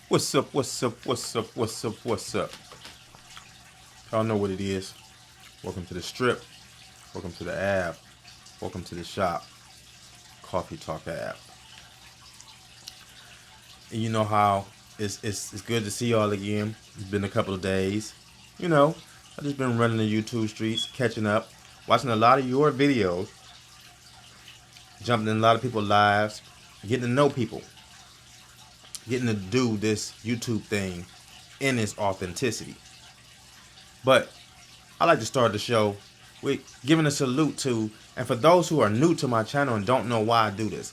What's up, what's up, what's up, what's up, what's up? Y'all know what it is. Welcome to the strip. Welcome to the app. Welcome to the shop. Coffee Talk app. And you know how it's good to see y'all again. It's been a couple of days. You know, I've just been running the YouTube streets, catching up, watching a lot of your videos, jumping in a lot of people's lives, getting to know people. Getting to do this YouTube thing in its authenticity. But I like to start the show with giving a salute to, and for those who are new to my channel and don't know why I do this,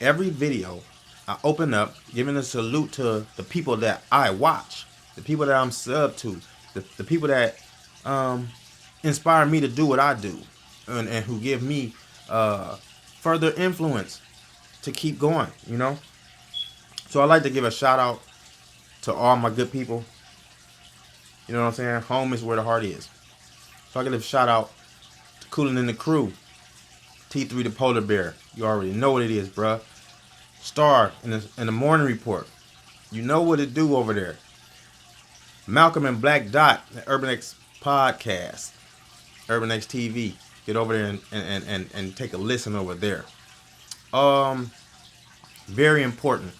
every video I open up giving a salute to the people that I watch, the people that I'm subbed to, the people that inspire me to do what I do, and who give me further influence to keep going, you know. So I like to give a shout out to all my good people. You know what I'm saying? Home is where the heart is. So I give a shout out to Koolin and the Krew. T3 the PolarBear. You already know what it is, bruh. Star in the morning report. You know what it do over there. Malcolm and Black Dot, the UrbanX podcast. UrbanX TV. Get over there and take a listen over there. Very important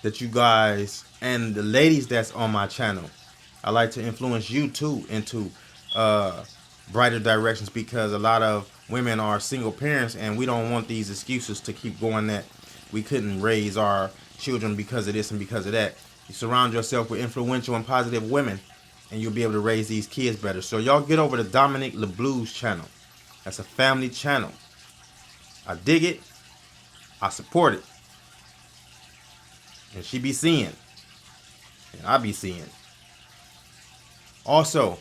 that you guys and the ladies that's on my channel, I like to influence you too into brighter directions, because a lot of women are single parents and we don't want these excuses to keep going that we couldn't raise our children because of this and because of that. You surround yourself with influential and positive women and you'll be able to raise these kids better. So y'all get over to Dominic LeBlue's channel. That's a family channel. I dig it. I support it. And she be seeing. And I be seeing. Also,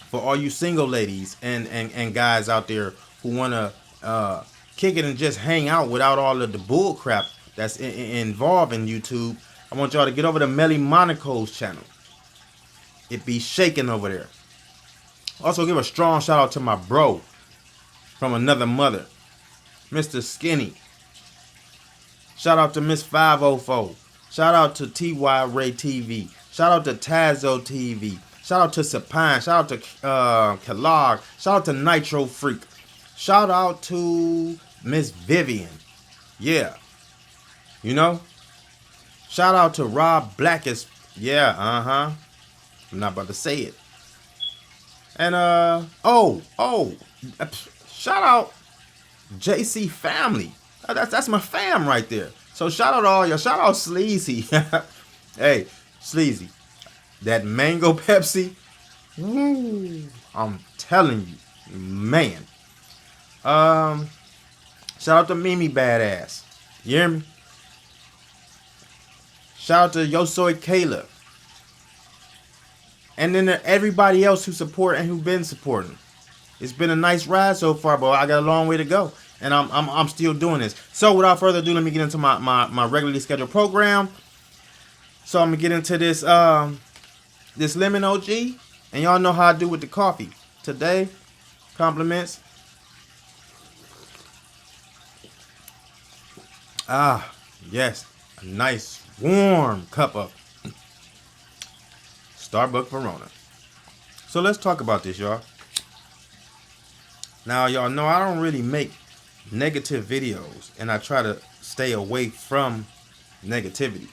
for all you single ladies and guys out there who want to kick it and just hang out without all of the bull crap that's involved in YouTube, I want y'all to get over to Melly Monaco's channel. It be shaking over there. Also, give a strong shout out to my bro from another mother, Mr. Skinny. Shout out to Miss 504. Shout out to T.Y. Ray TV. Shout out to Tazo TV. Shout out to Sapine. Shout out to Kellogg. Shout out to Nitro Freak. Shout out to Miss Vivian. Yeah. You know? Shout out to Rob Blackest. Yeah, I'm not about to say it. And shout out JC Family. That's my fam right there. So shout out to all y'all. Shout out Sleazy. Hey, Sleazy. That mango Pepsi. Woo, I'm telling you, man. Shout out to Mimi Badass. You hear me? Shout out to Yo Soy Kayla. And then everybody else who support and who've been supporting. It's been a nice ride so far, but I got a long way to go. And I'm still doing this. So without further ado, let me get into my regularly scheduled program. So I'm gonna get into this this lemon OG, and y'all know how I do with the coffee. Today, compliments. Ah, yes, a nice warm cup of Starbucks Verona. So let's talk about this, y'all. Now, y'all know I don't really make negative videos, and I try to stay away from negativity.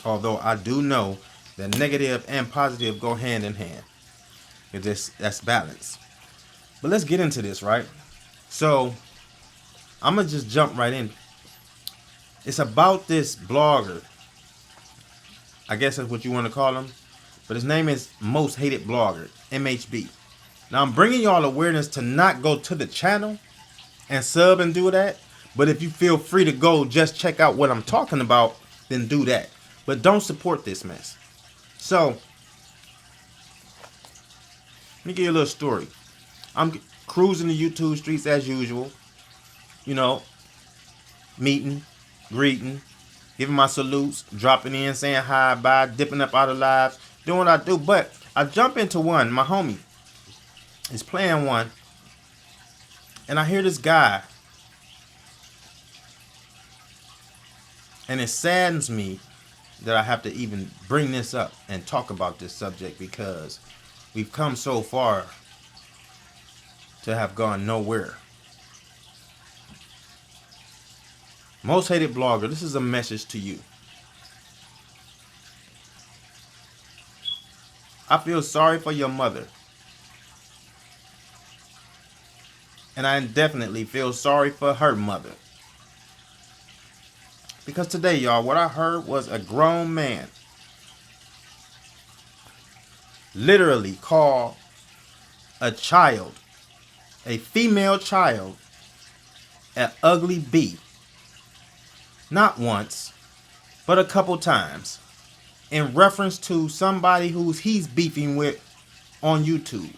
Although I do know that negative and positive go hand in hand. That's balance. But let's get into this, right? So I'm gonna just jump right in. It's about this blogger. I guess that's what you want to call him. But his name is Most Hated Blogger, MHB. Now I'm bringing y'all awareness to not go to the channel and sub and do that, But if you feel free to go just check out what I'm talking about, then do that. But don't support this mess. So, let me give you a little story. I'm cruising the YouTube streets as usual. You know, meeting, greeting, giving my salutes, dropping in, saying hi, bye, dipping up out of lives, doing what I do. But I jump into one. My homie is playing one. And I hear this guy. And it saddens me that I have to even bring this up and talk about this subject, because we've come so far to have gone nowhere. Most hated blogger, this is a message to you. I feel sorry for your mother. And I definitely feel sorry for her mother. Because today, y'all, what I heard was a grown man literally call a child, a female child, an ugly bee. Not once, but a couple times, in reference to somebody he's beefing with on YouTube.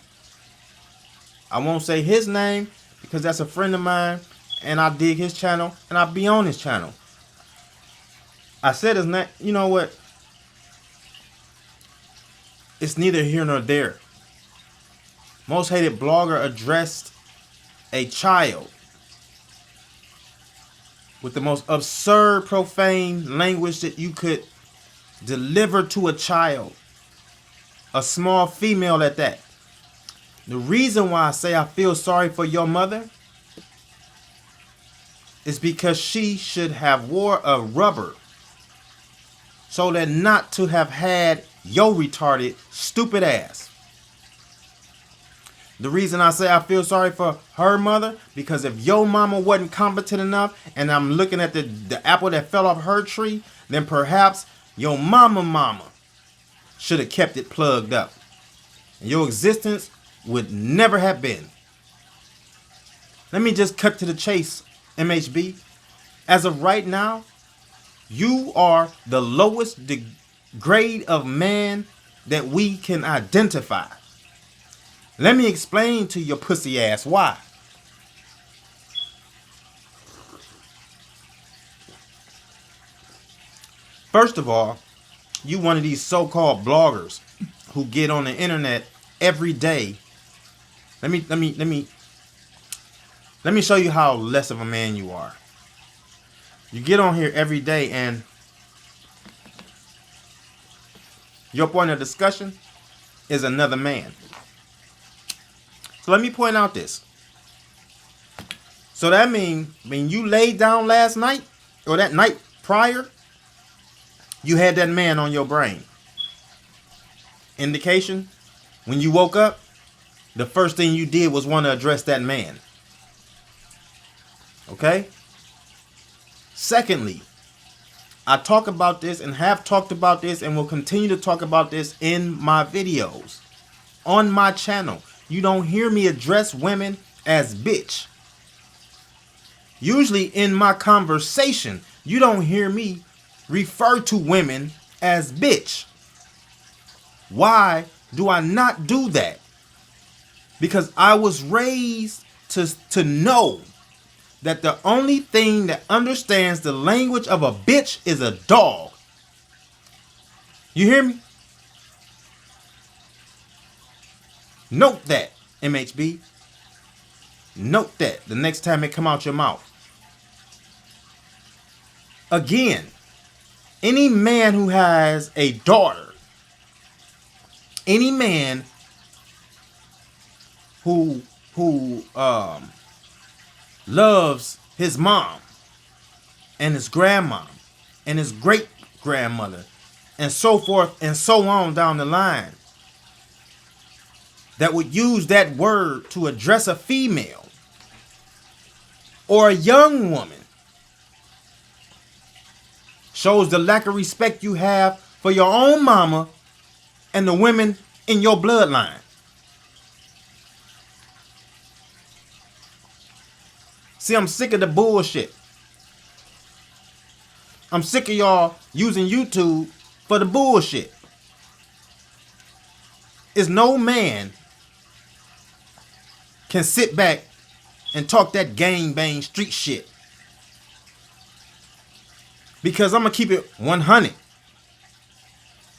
I won't say his name because that's a friend of mine, and I dig his channel, and I be on his channel. I said his name. You know what? It's neither here nor there. Most hated blogger addressed a child with the most absurd, profane language that you could deliver to a child. A small female at that. The reason why I say I feel sorry for your mother is because she should have wore a rubber so that not to have had your retarded, stupid ass. The reason I say I feel sorry for her mother, because if your mama wasn't competent enough, and I'm looking at the apple that fell off her tree, then perhaps your mama should have kept it plugged up. And your existence would never have been. Let me just cut to the chase, MHB. As of right now, you are the lowest grade of man that we can identify. Let me explain to your pussy ass why. First of all, you one of these so-called bloggers who get on the internet every day. Let me show you how less of a man you are. You get on here every day and your point of discussion is another man. So let me point out this. So that means when you laid down last night or that night prior, you had that man on your brain. Indication, when you woke up, the first thing you did was want to address that man. Okay? Secondly, I talk about this and have talked about this and will continue to talk about this in my videos on my channel. You don't hear me address women as bitch. Usually in my conversation, you don't hear me refer to women as bitch. Why do I not do that? Because I was raised to know that the only thing that understands the language of a bitch is a dog. You hear me? Note that, MHB. Note that the next time it come out your mouth. Again, any man who has a daughter, any man who loves his mom and his grandma and his great grandmother and so forth and so on down the line, that would use that word to address a female or a young woman shows the lack of respect you have for your own mama and the women in your bloodline. See, I'm sick of the bullshit. I'm sick of y'all using YouTube for the bullshit. Is no man can sit back and talk that gang bang street shit. Because I'm going to keep it 100.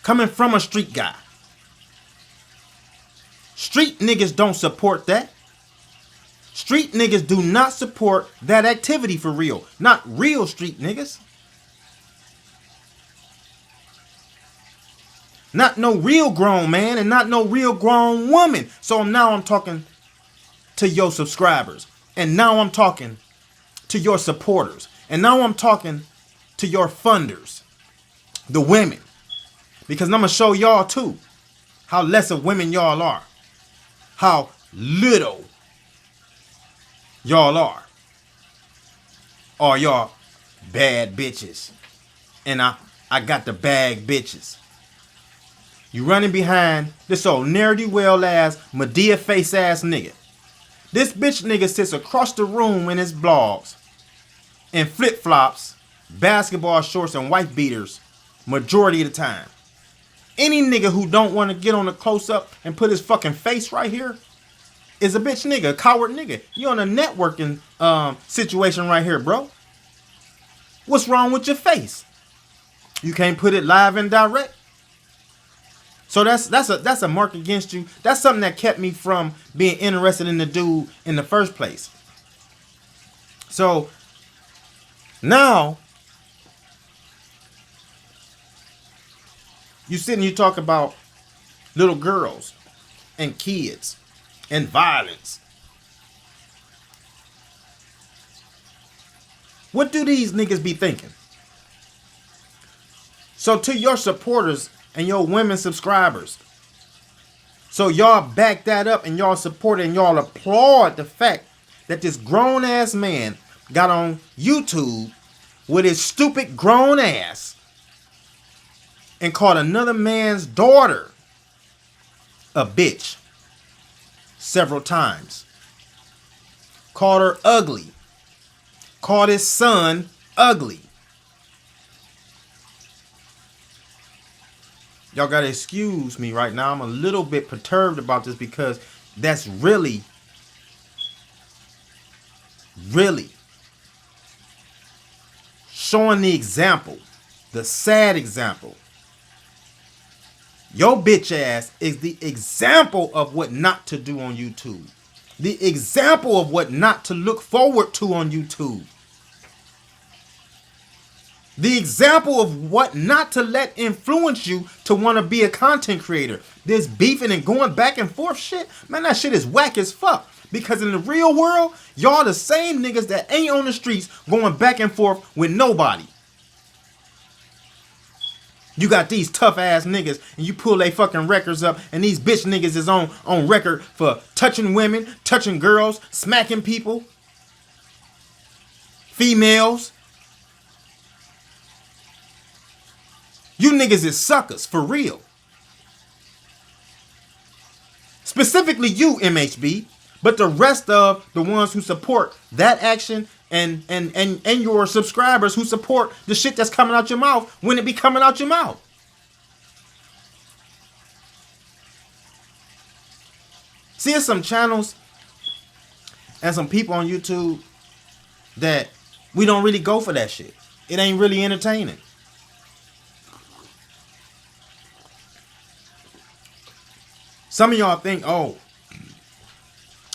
Coming from a street guy. Street niggas don't support that. Street niggas do not support that activity for real. Not real street niggas. Not no real grown man and not no real grown woman. So now I'm talking to your subscribers. And now I'm talking to your supporters. And now I'm talking to your funders. The women. Because I'm going to show y'all too how less of women y'all are. How little y'all are. Or y'all bad bitches. And I got the bag bitches. You running behind this old ne'er-do-well ass, Medea face ass nigga. This bitch nigga sits across the room in his blogs. In flip-flops, basketball shorts, and white beaters. Majority of the time. Any nigga who don't want to get on a close-up and put his fucking face right here is a bitch nigga, a coward nigga. You on a networking situation right here, bro. What's wrong with your face? You can't put it live and direct? So that's a mark against you. That's something that kept me from being interested in the dude in the first place. So now you sit and you talk about little girls and kids and violence. What do these niggas be thinking? So to your supporters and your women subscribers, so y'all back that up and y'all support it and y'all applaud the fact that this grown ass man got on YouTube with his stupid grown ass and called another man's daughter a bitch several times. Called her ugly. Called his son ugly. Y'all gotta excuse me right now. I'm a little bit perturbed about this because that's really showing the example, the sad example. Your bitch ass is the example of what not to do on YouTube. The example of what not to look forward to on YouTube. The example of what not to let influence you to want to be a content creator. This beefing and going back and forth shit, man, that shit is whack as fuck. Because in the real world, y'all the same niggas that ain't on the streets going back and forth with nobody. You got these tough ass niggas and you pull they fucking records up and these bitch niggas is on record for touching women, touching girls, smacking people, females. You niggas is suckers, for real. Specifically you, MHB, but the rest of the ones who support that action and your subscribers who support the shit that's coming out your mouth when it be coming out your mouth. See, there's some channels and some people on YouTube that we don't really go for that shit. It ain't really entertaining. Some of y'all think, oh,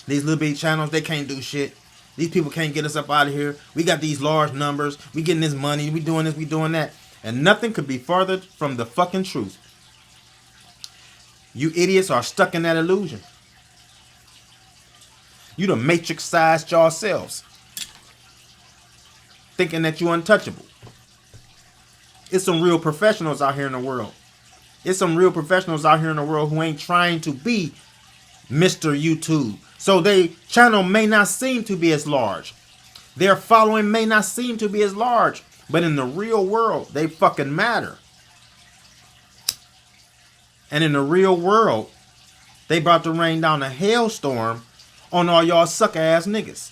these little bitty channels, they can't do shit. These people can't get us up out of here. We got these large numbers. We getting this money. We doing this. We doing that. And nothing could be further from the fucking truth. You idiots are stuck in that illusion. You done matrix-sized yourselves. Thinking that you untouchable. It's some real professionals out here in the world. It's some real professionals out here in the world who ain't trying to be Mr. YouTube. So their channel may not seem to be as large. Their following may not seem to be as large. But in the real world, they fucking matter. And in the real world, they about to rain down a hailstorm on all y'all sucker ass niggas.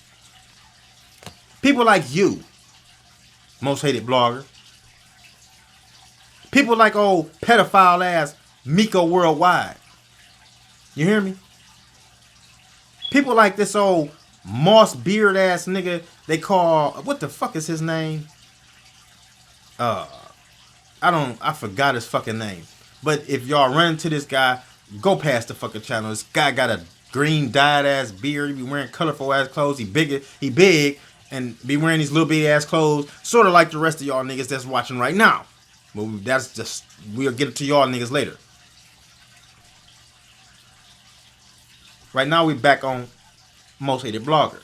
People like you, most hated blogger, People like old pedophile ass Miko Worldwide. You hear me? People like this old moss beard ass nigga they call, what the fuck is his name? I forgot his fucking name. But if y'all run into this guy, go past the fucking channel. This guy got a green dyed ass beard. He be wearing colorful ass clothes. He big and be wearing these little bitty ass clothes, sort of like the rest of y'all niggas that's watching right now. But that's just, we'll get it to y'all niggas later. Right now we back on Most Hated Blogger.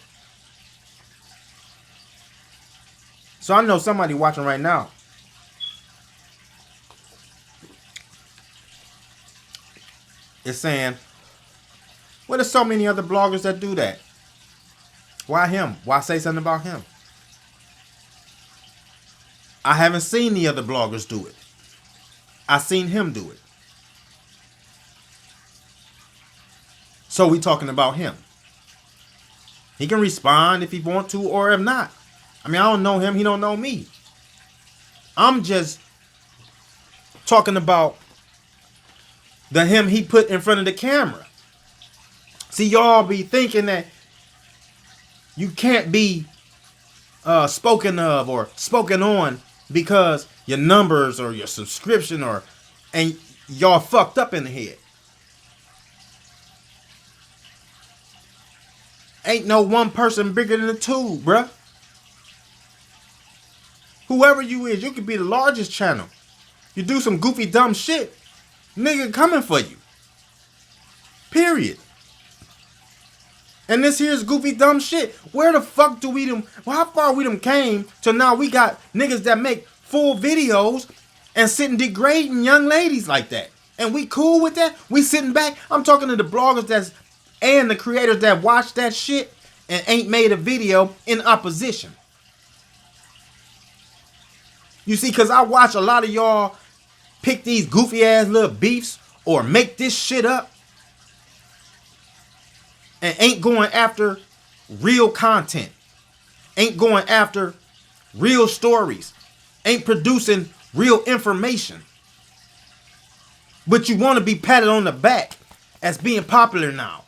So I know somebody watching right now is saying, well, there's so many other bloggers that do that. Why him? Why say something about him? I haven't seen the other bloggers do it. I seen him do it. So we talking about him. He can respond if he want to or if not. I mean, I don't know him. He don't know me. I'm just talking about the him he put in front of the camera. See, y'all be thinking that you can't be spoken of or spoken on because your numbers or your subscription and y'all fucked up in the head. Ain't no one person bigger than the two, bruh. Whoever you is, you could be the largest channel. You do some goofy dumb shit, nigga coming for you. Period. And this here's goofy dumb shit. Where the fuck do we how far we came to now we got niggas that make full videos and sitting degrading young ladies like that. And we cool with that? We sitting back? I'm talking to the bloggers and the creators that watch that shit and ain't made a video in opposition. You see, because I watch a lot of y'all pick these goofy ass little beefs or make this shit up and ain't going after real content, ain't going after real stories, ain't producing real information. But you want to be patted on the back as being popular now.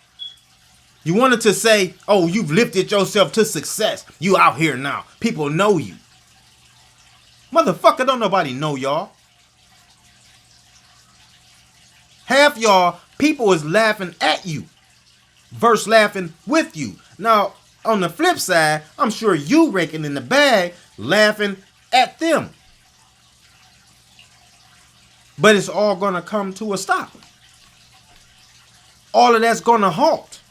You wanted to say, oh, you've lifted yourself to success. You out here now. People know you. Motherfucker, don't nobody know y'all. Half y'all people is laughing at you versus laughing with you. Now, on the flip side, I'm sure you raking in the bag laughing at them. But it's all gonna come to a stop. All of that's gonna halt.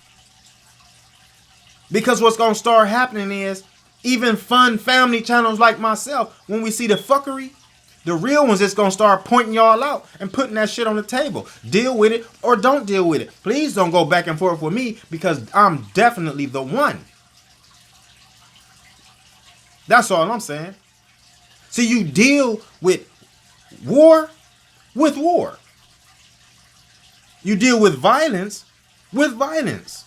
Because what's gonna start happening is, even fun family channels like myself, when we see the fuckery, the real ones is gonna start pointing y'all out and putting that shit on the table. Deal with it or don't deal with it. Please don't go back and forth with me because I'm definitely the one. That's all I'm saying. See, you deal with war with war. You deal with violence with violence.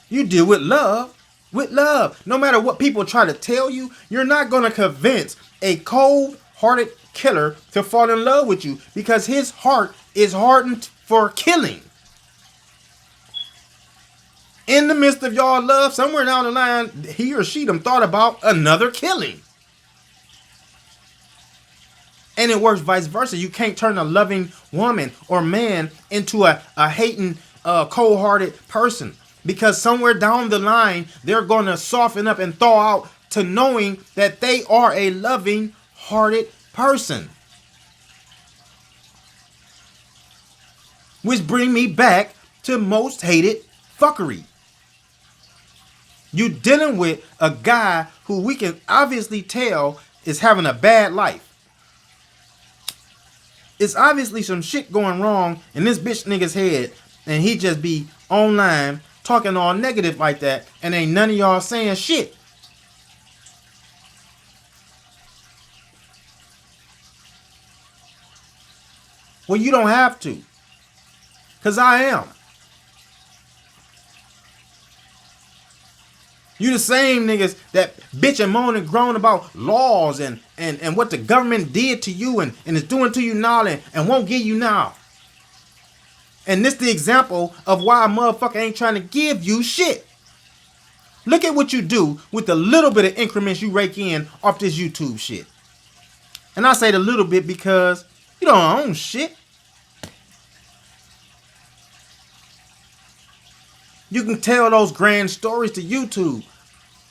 You deal with love. No matter what people try to tell you, you're not going to convince a cold-hearted killer to fall in love with you because his heart is hardened for killing. In the midst of y'all love, somewhere down the line, he or she done thought about another killing. And it works vice versa. You can't turn a loving woman or man into a hating, cold-hearted person. Because somewhere down the line, they're going to soften up and thaw out to knowing that they are a loving-hearted person. Which bring me back to most hated fuckery. You dealing with a guy who we can obviously tell is having a bad life. It's obviously some shit going wrong in this bitch nigga's head, and he just be online talking all negative like that, and ain't none of y'all saying shit. Well, you don't have to, because I am. You the same niggas that bitch and moan and groan about laws and what the government did to you and is doing to you now and won't give you now. And this the example of why a motherfucker ain't trying to give you shit. Look at what you do with the little bit of increments you rake in off this YouTube shit. And I say the little bit because you don't own shit. You can tell those grand stories to YouTube.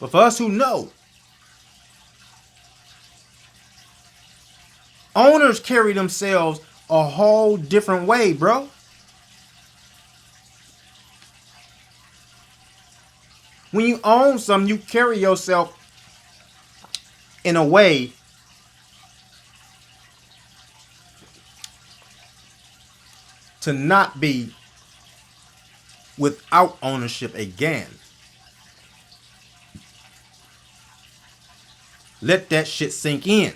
But for us who know, owners carry themselves a whole different way, bro. When you own something, you carry yourself in a way to not be without ownership again. Let that shit sink in.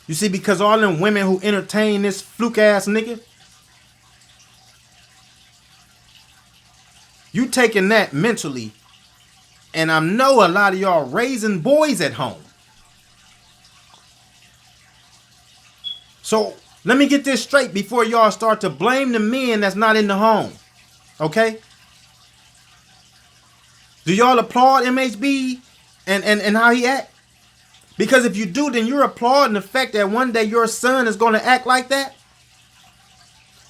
You see, because all them women who entertain this fluke ass nigga, you taking that mentally, and I know a lot of y'all raising boys at home. So let me get this straight before y'all start to blame the men that's not in the home. Okay? Do y'all applaud MHB and how he act? Because if you do, then you're applauding the fact that one day your son is going to act like that.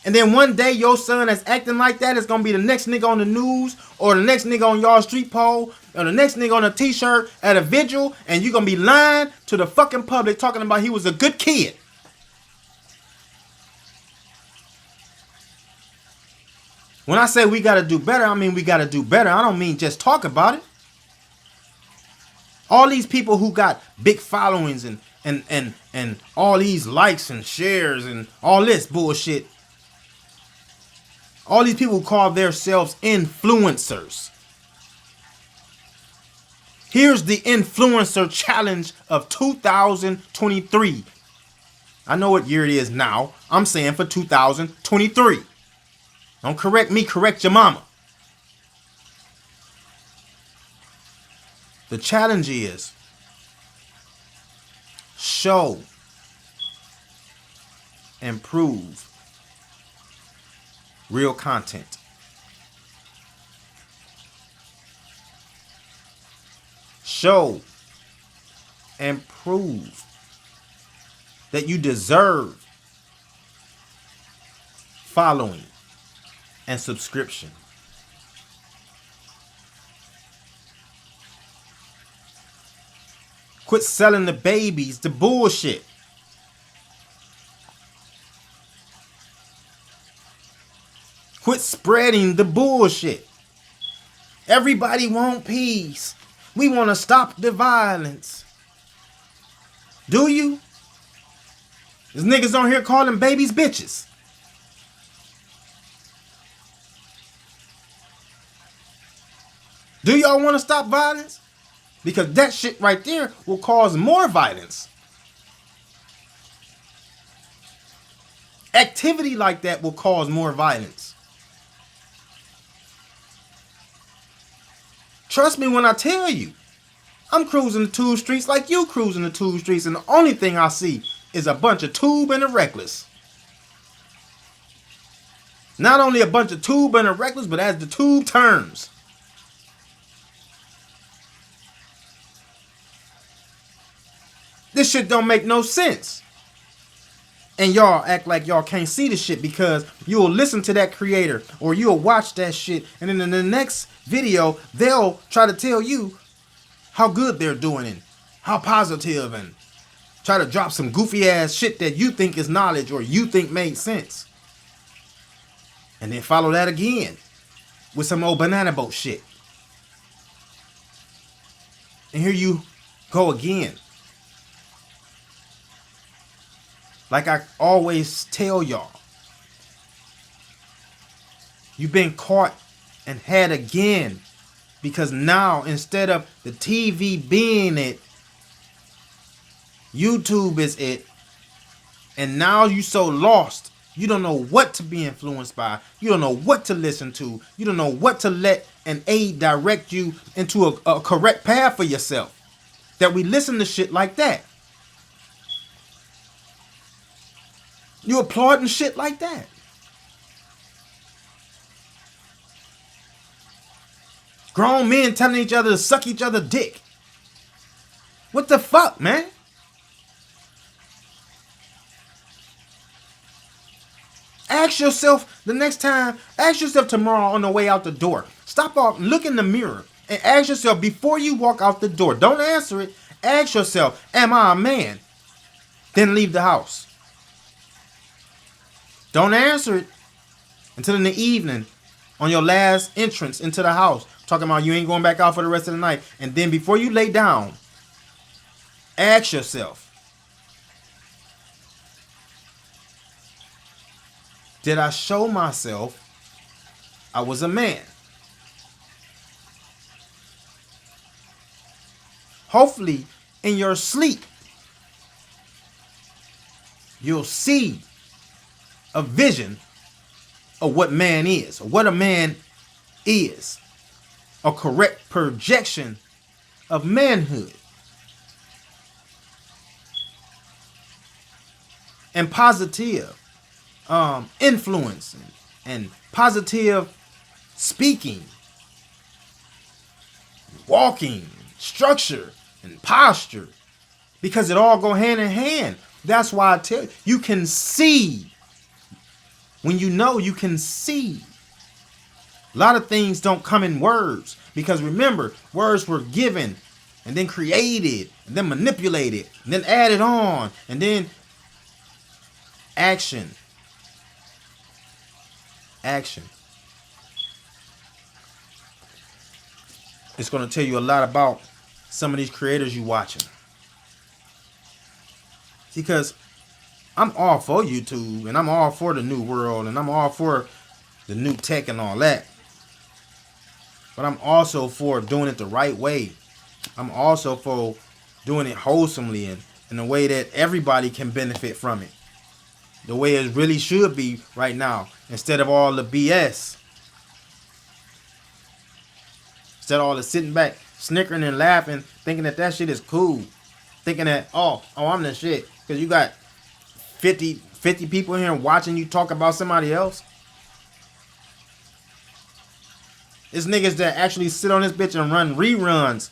And then one day your son that's acting like that is going to be the next nigga on the news or the next nigga on y'all street pole or the next nigga on a t-shirt at a vigil, and you're going to be lying to the fucking public talking about he was a good kid. When I say we got to do better, I mean we got to do better. I don't mean just talk about it. All these people who got big followings and all these likes and shares and all this bullshit. All these people who call themselves influencers. Here's the influencer challenge of 2023. I know what year it is now. I'm saying for 2023. Don't correct me, correct your mama. The challenge is show and prove real content. Show and prove that you deserve following and subscription. Quit selling the babies, the bullshit. Quit spreading the bullshit. Everybody want peace. We want to stop the violence. Do you? There's niggas on here calling babies bitches. Do y'all want to stop violence? Because that shit right there will cause more violence. Activity like that will cause more violence. Trust me when I tell you. I'm cruising the tube streets like you cruising the tube streets, and the only thing I see is a bunch of tube and a reckless. Not only a bunch of tube and a reckless, but as the tube turns. This shit don't make no sense. And y'all act like y'all can't see the shit because you'll listen to that creator or you'll watch that shit, and then in the next video they'll try to tell you how good they're doing and how positive, and try to drop some goofy ass shit that you think is knowledge or you think made sense. And then follow that again with some old banana boat shit. And here you go again. Like I always tell y'all, you've been caught and had again, because now instead of the TV being it, YouTube is it, and now you so lost You don't know what to be influenced by. You don't know what to listen to. You don't know what to let an aid direct you into a correct path for yourself. That we listen to shit like that. You applauding shit like that. Grown men telling each other to suck each other dick. What the fuck, man? Ask yourself the next time, ask yourself tomorrow on the way out the door. Stop off, look in the mirror, and ask yourself before you walk out the door. Don't answer it. Ask yourself, am I a man? Then leave the house. Don't answer it until in the evening on your last entrance into the house. Talking about you ain't going back out for the rest of the night. And then before you lay down, ask yourself, did I show myself I was a man? Hopefully, in your sleep, you'll see a vision of what man is, or what a man is. A correct projection of manhood. And positive influence and positive speaking, walking, structure, and posture, because it all go hand in hand. That's why I tell you, you can see. When you know, you can see. A lot of things don't come in words, because remember, words were given and then created and then manipulated and then added on and then action. Action. It's going to tell you a lot about some of these creators you watching. Because I'm all for YouTube and I'm all for the new world and I'm all for the new tech and all that. But I'm also for doing it the right way. I'm also for doing it wholesomely and in a way that everybody can benefit from it. The way it really should be right now. Instead of all the BS. Instead of all the sitting back, snickering and laughing, thinking that that shit is cool. Thinking that, oh, I'm the shit. Because you got 50 people here watching you talk about somebody else. It's niggas that actually sit on this bitch and run reruns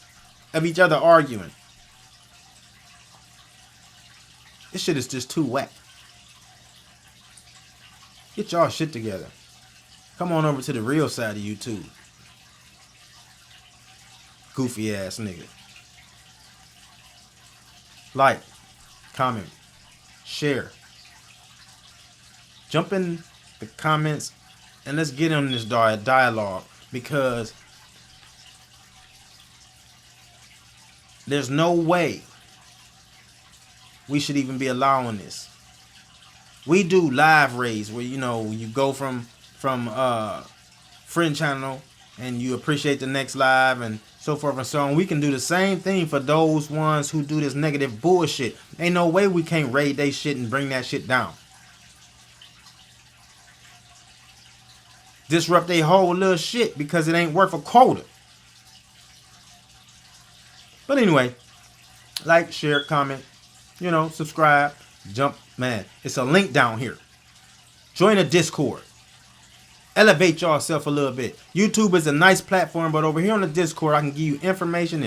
of each other arguing. This shit is just too whack. Get y'all shit together. Come on over to the real side of YouTube. Goofy ass nigga. Like, comment, share. Jump in the comments and let's get on this dialogue, because there's no way we should even be allowing this. We do live raids where, you know, you go from friend channel and you appreciate the next live and so forth and so on. We can do the same thing for those ones who do this negative bullshit. Ain't no way we can't raid they shit and bring that shit down. Disrupt their whole little shit because it ain't worth a quota. But anyway, like, share, comment, you know, subscribe, jump, man. It's a link down here. Join a Discord. Elevate yourself a little bit. YouTube is a nice platform, but over here on the Discord, I can give you information.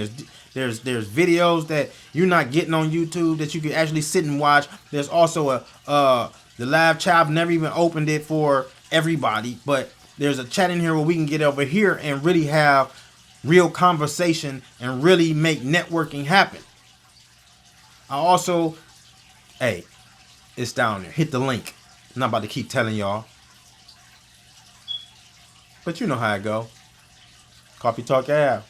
There's videos that you're not getting on YouTube that you can actually sit and watch. There's also the live chat. I've never even opened it for everybody, but there's a chat in here where we can get over here and really have real conversation and really make networking happen. I also, hey, it's down there. Hit the link. I'm not about to keep telling y'all. But you know how it go. Coffee Talk Ave.